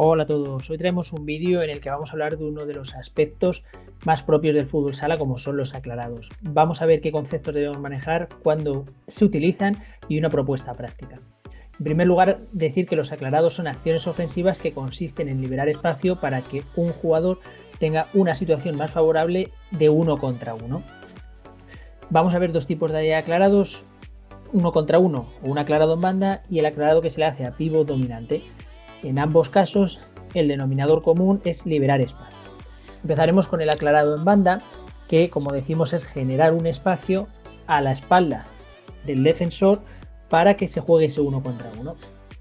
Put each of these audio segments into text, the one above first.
Hola a todos, hoy traemos un vídeo en el que vamos a hablar de uno de los aspectos más propios del fútbol sala, como son los aclarados. Vamos a ver qué conceptos debemos manejar, cuándo se utilizan y una propuesta práctica. En primer lugar, decir que los aclarados son acciones ofensivas que consisten en liberar espacio para que un jugador tenga una situación más favorable de uno contra uno. Vamos a ver dos tipos de aclarados, uno contra uno o un aclarado en banda y el aclarado que se le hace a pívot dominante. En ambos casos, el denominador común es liberar espacio. Empezaremos con el aclarado en banda, que como decimos es generar un espacio a la espalda del defensor para que se juegue ese uno contra uno.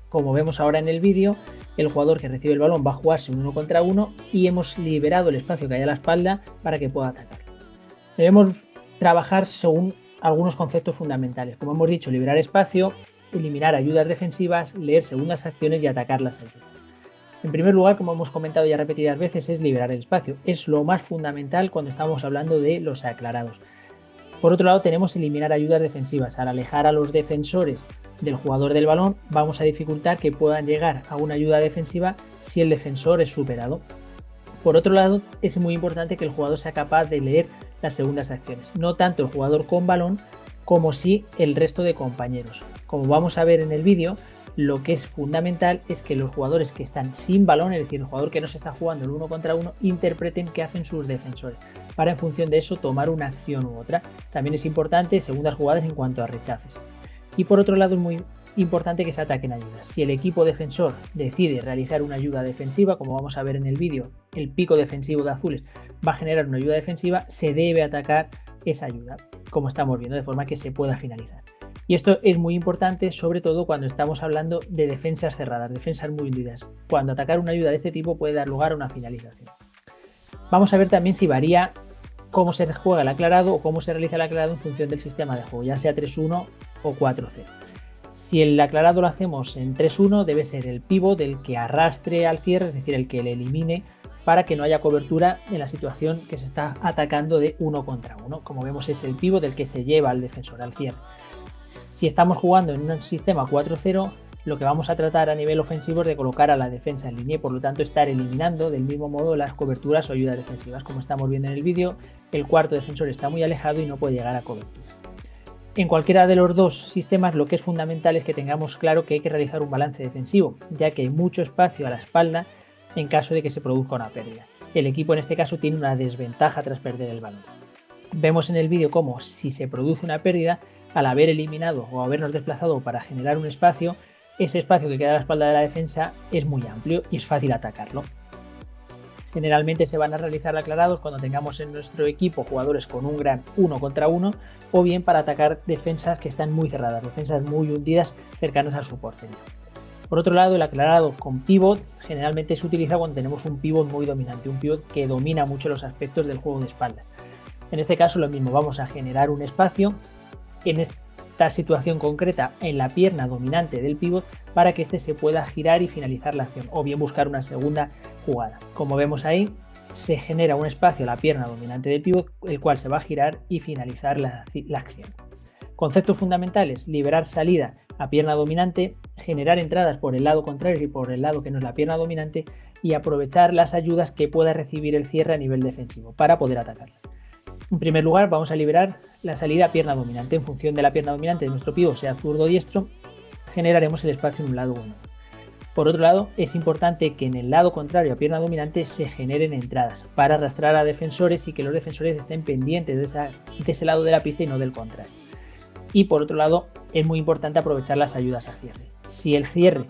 Como vemos ahora en el vídeo, el jugador que recibe el balón va a jugarse un uno contra uno y hemos liberado el espacio que hay a la espalda para que pueda atacar. Debemos trabajar según algunos conceptos fundamentales. Como hemos dicho, liberar espacio, eliminar ayudas defensivas, leer segundas acciones y atacar las ayudas. En primer lugar, como hemos comentado ya repetidas veces, es liberar el espacio. Es lo más fundamental cuando estamos hablando de los aclarados. Por otro lado, tenemos eliminar ayudas defensivas. Al alejar a los defensores del jugador del balón, vamos a dificultar que puedan llegar a una ayuda defensiva si el defensor es superado. Por otro lado, es muy importante que el jugador sea capaz de leer las segundas acciones. No tanto el jugador con balón, como si el resto de compañeros. Como vamos a ver en el vídeo, lo que es fundamental es que los jugadores que están sin balón, es decir, el jugador que no se está jugando el uno contra uno, interpreten qué hacen sus defensores, para en función de eso tomar una acción u otra. También es importante segundas jugadas en cuanto a rechaces. Y por otro lado es muy importante que se ataquen ayudas. Si el equipo defensor decide realizar una ayuda defensiva, como vamos a ver en el vídeo, el pico defensivo de azules va a generar una ayuda defensiva, se debe atacar esa ayuda, como estamos viendo, de forma que se pueda finalizar. Y esto es muy importante, sobre todo cuando estamos hablando de defensas cerradas, defensas muy hundidas, cuando atacar una ayuda de este tipo puede dar lugar a una finalización. Vamos a ver también si varía cómo se juega el aclarado o cómo se realiza el aclarado en función del sistema de juego, ya sea 3-1 o 4-0. Si el aclarado lo hacemos en 3-1, debe ser el pívot el que arrastre al cierre, es decir, el que le elimine para que no haya cobertura en la situación que se está atacando de uno contra uno. Como vemos, es el pívot el que se lleva al defensor al cierre. Si estamos jugando en un sistema 4-0, lo que vamos a tratar a nivel ofensivo es de colocar a la defensa en línea y por lo tanto estar eliminando del mismo modo las coberturas o ayudas defensivas. Como estamos viendo en el vídeo, el cuarto defensor está muy alejado y no puede llegar a cobertura. En cualquiera de los dos sistemas lo que es fundamental es que tengamos claro que hay que realizar un balance defensivo, ya que hay mucho espacio a la espalda en caso de que se produzca una pérdida. El equipo en este caso tiene una desventaja tras perder el balón. Vemos en el vídeo cómo si se produce una pérdida, al haber eliminado o habernos desplazado para generar un espacio, ese espacio que queda a la espalda de la defensa es muy amplio y es fácil atacarlo. Generalmente se van a realizar aclarados cuando tengamos en nuestro equipo jugadores con un gran uno contra uno o bien para atacar defensas que están muy cerradas, defensas muy hundidas cercanas al su portería. Por otro lado, el aclarado con pívot generalmente se utiliza cuando tenemos un pívot muy dominante, un pívot que domina mucho los aspectos del juego de espaldas. En este caso lo mismo, vamos a generar un espacio en esta situación concreta en la pierna dominante del pívot para que éste se pueda girar y finalizar la acción o bien buscar una segunda jugada. Como vemos ahí, se genera un espacio a la pierna dominante del pívot, el cual se va a girar y finalizar la acción. Conceptos fundamentales: liberar salida a pierna dominante, generar entradas por el lado contrario y por el lado que no es la pierna dominante y aprovechar las ayudas que pueda recibir el cierre a nivel defensivo para poder atacarlas. En primer lugar, vamos a liberar la salida a pierna dominante. En función de la pierna dominante de nuestro pívot, sea zurdo o diestro, generaremos el espacio en un lado o en otro. Por otro lado, es importante que en el lado contrario a pierna dominante se generen entradas para arrastrar a defensores y que los defensores estén pendientes de ese lado de la pista y no del contrario. Y por otro lado, es muy importante aprovechar las ayudas al cierre. Si el cierre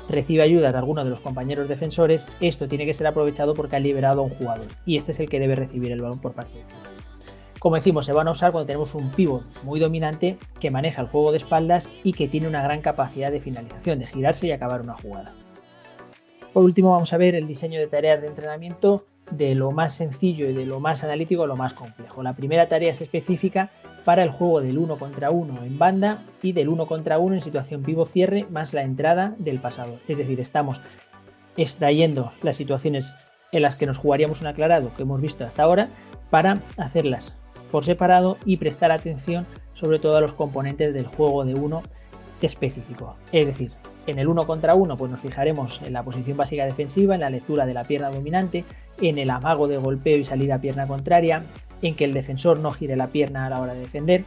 recibe ayuda de alguno de los compañeros defensores, esto tiene que ser aprovechado porque ha liberado a un jugador y este es el que debe recibir el balón por parte del jugador. Como decimos, se van a usar cuando tenemos un pívot muy dominante que maneja el juego de espaldas y que tiene una gran capacidad de finalización, de girarse y acabar una jugada. Por último, vamos a ver el diseño de tareas de entrenamiento de lo más sencillo y de lo más analítico a lo más complejo. La primera tarea es específica para el juego del 1 contra 1 en banda y del 1 contra 1 en situación pívot cierre más la entrada del pasador. Es decir, estamos extrayendo las situaciones en las que nos jugaríamos un aclarado que hemos visto hasta ahora para hacerlas por separado y prestar atención sobre todo a los componentes del juego de uno específico. Es decir, En el 1 contra 1 pues nos fijaremos en la posición básica defensiva, en la lectura de la pierna dominante, en el amago de golpeo y salida a pierna contraria, en que el defensor no gire la pierna a la hora de defender.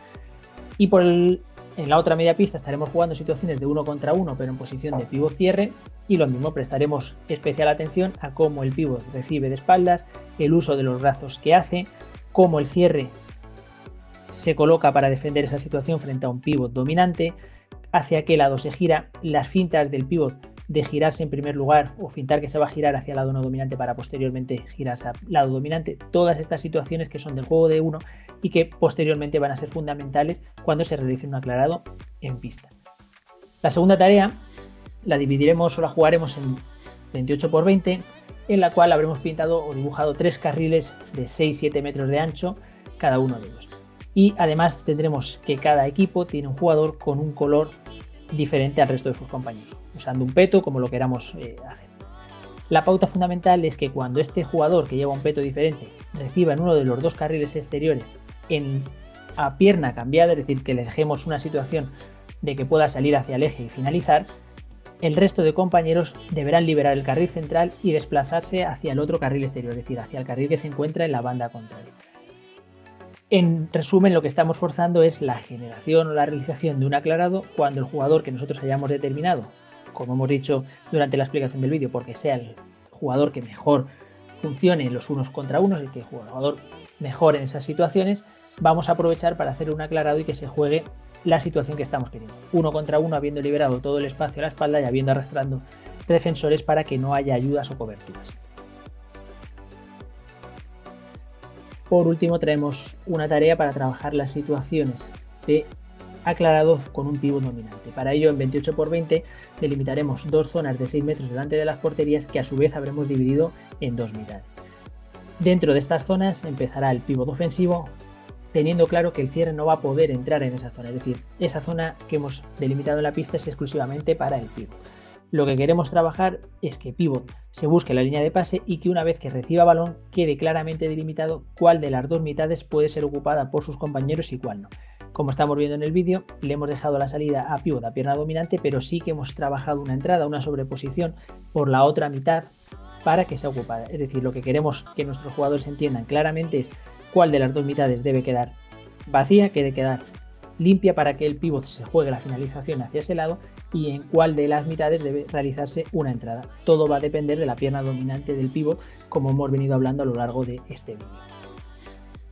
Y en la otra media pista estaremos jugando situaciones de 1 contra 1 pero en posición de pívot cierre, y lo mismo, prestaremos especial atención a cómo el pívot recibe de espaldas, el uso de los brazos que hace, cómo el cierre se coloca para defender esa situación frente a un pívot dominante, hacia qué lado se gira, las fintas del pívot de girarse en primer lugar o fintar que se va a girar hacia el lado no dominante para posteriormente girarse al lado dominante, todas estas situaciones que son del juego de uno y que posteriormente van a ser fundamentales cuando se realice un aclarado en pista. La segunda tarea la dividiremos o la jugaremos en 28×20, en la cual habremos pintado o dibujado 3 carriles de 6-7 metros de ancho cada uno de ellos. Y además tendremos que cada equipo tiene un jugador con un color diferente al resto de sus compañeros, usando un peto como lo queramos hacer. La pauta fundamental es que cuando este jugador que lleva un peto diferente reciba en uno de los 2 carriles exteriores a pierna cambiada, es decir, que le dejemos una situación de que pueda salir hacia el eje y finalizar, el resto de compañeros deberán liberar el carril central y desplazarse hacia el otro carril exterior, es decir, hacia el carril que se encuentra en la banda contraria. En resumen, lo que estamos forzando es la generación o la realización de un aclarado cuando el jugador que nosotros hayamos determinado, como hemos dicho durante la explicación del vídeo, porque sea el jugador que mejor funcione en los unos contra unos, el que el jugador mejor en esas situaciones, vamos a aprovechar para hacer un aclarado y que se juegue la situación que estamos queriendo. 1 contra 1 habiendo liberado todo el espacio a la espalda y habiendo arrastrando defensores para que no haya ayudas o coberturas. Por último, traemos una tarea para trabajar las situaciones de aclarado con un pívot dominante. Para ello, en 28×20 delimitaremos 2 zonas de 6 metros delante de las porterías que a su vez habremos dividido en 2 mitades. Dentro de estas zonas empezará el pívot ofensivo, teniendo claro que el cierre no va a poder entrar en esa zona, es decir, esa zona que hemos delimitado en la pista es exclusivamente para el pívot. Lo que queremos trabajar es que pívot se busque la línea de pase y que una vez que reciba balón quede claramente delimitado cuál de las 2 mitades puede ser ocupada por sus compañeros y cuál no. Como estamos viendo en el vídeo, le hemos dejado la salida a pívot a pierna dominante, pero sí que hemos trabajado una entrada, una sobreposición por la otra mitad para que sea ocupada. Es decir, lo que queremos que nuestros jugadores entiendan claramente es cuál de las 2 mitades debe quedar vacía, que debe quedar limpia para que el pívot se juegue la finalización hacia ese lado, y en cuál de las mitades debe realizarse una entrada. Todo va a depender de la pierna dominante del pívot, como hemos venido hablando a lo largo de este vídeo.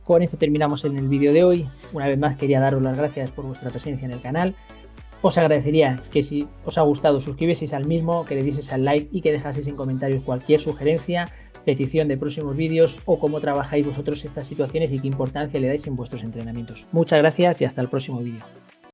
Con esto terminamos en el vídeo de hoy. Una vez más quería daros las gracias por vuestra presencia en el canal. Os agradecería que si os ha gustado suscribieseis al mismo, que le dieseis al like y que dejaseis en comentarios cualquier sugerencia, petición de próximos vídeos o cómo trabajáis vosotros estas situaciones y qué importancia le dais en vuestros entrenamientos. Muchas gracias y hasta el próximo vídeo.